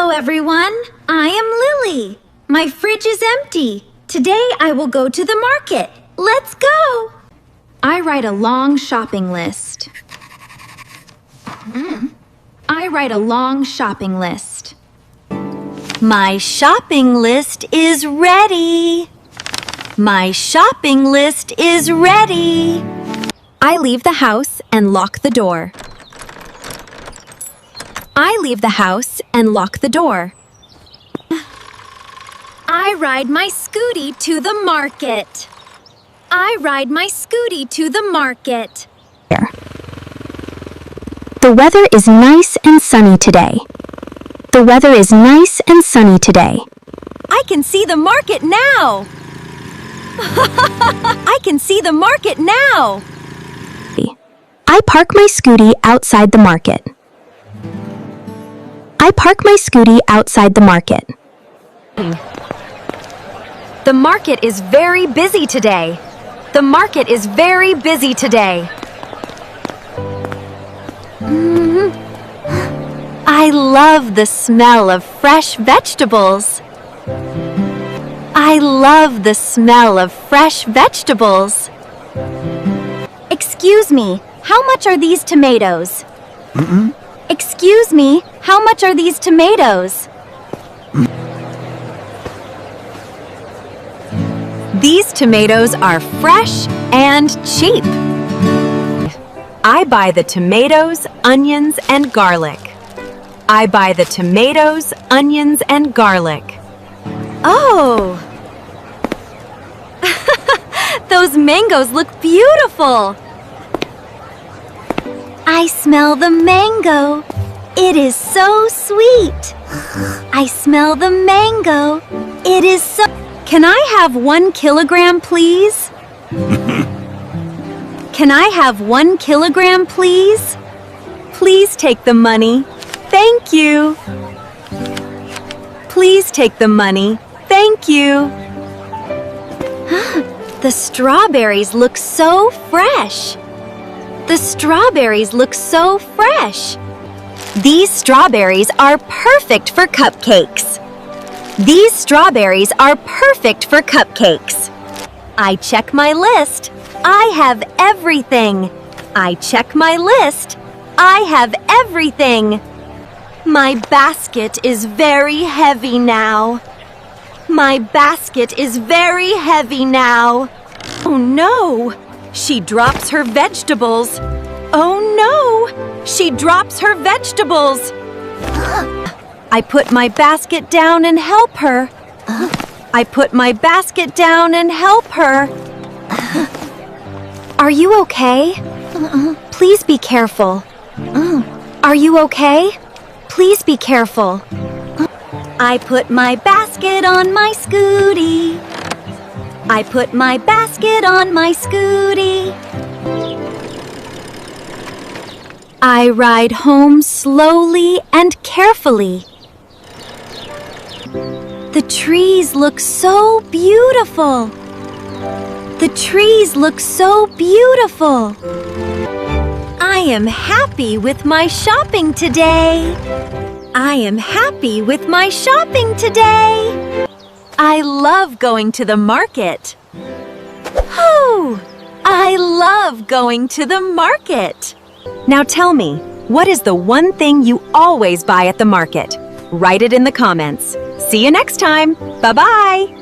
Hello, everyone. I am Lily. My fridge is empty. Today I will go to the market. Let's go. I write a long shopping list. I write a long shopping list. My shopping list is ready. My shopping list is ready. I leave the house and lock the door. I leave the house and lock the door. I ride my scooty to the market. I ride my scooty to the market. The weather is nice and sunny today. The weather is nice and sunny today. I can see the market now. I can see the market now. I park my scooty outside the market. I park my scooty outside the market. The market is very busy today. The market is very busy today. I love the smell of fresh vegetables. I love the smell of fresh vegetables. Excuse me, how much are these tomatoes? Excuse me, how much are these tomatoes? These tomatoes are fresh and cheap. I buy the tomatoes, onions, and garlic. I buy the tomatoes, onions, and garlic. Oh! Those mangoes look beautiful! I smell the mango. It is so sweet. I smell the mango. It is so... Can I have 1 kilogram, please? Can I have 1 kilogram, please? Please take the money. Thank you. Please take the money. Thank you. The strawberries look so fresh. The strawberries look so fresh. These strawberries are perfect for cupcakes. These strawberries are perfect for cupcakes. I check my list. I have everything. I check my list. I have everything. My basket is very heavy now. My basket is very heavy now. Oh no! She drops her vegetables. Oh no! She drops her vegetables. I put my basket down and help her. I put my basket down and help her. Are you okay? Please be careful. Are you okay? Please be careful. I put my basket on my scooty. I put my basket on my scooty. I ride home slowly and carefully. The trees look so beautiful. The trees look so beautiful. I am happy with my shopping today. I am happy with my shopping today. I love going to the market. Oh, I love going to the market. Now tell me, what is the one thing you always buy at the market? Write it in the comments. See you next time. Bye-bye.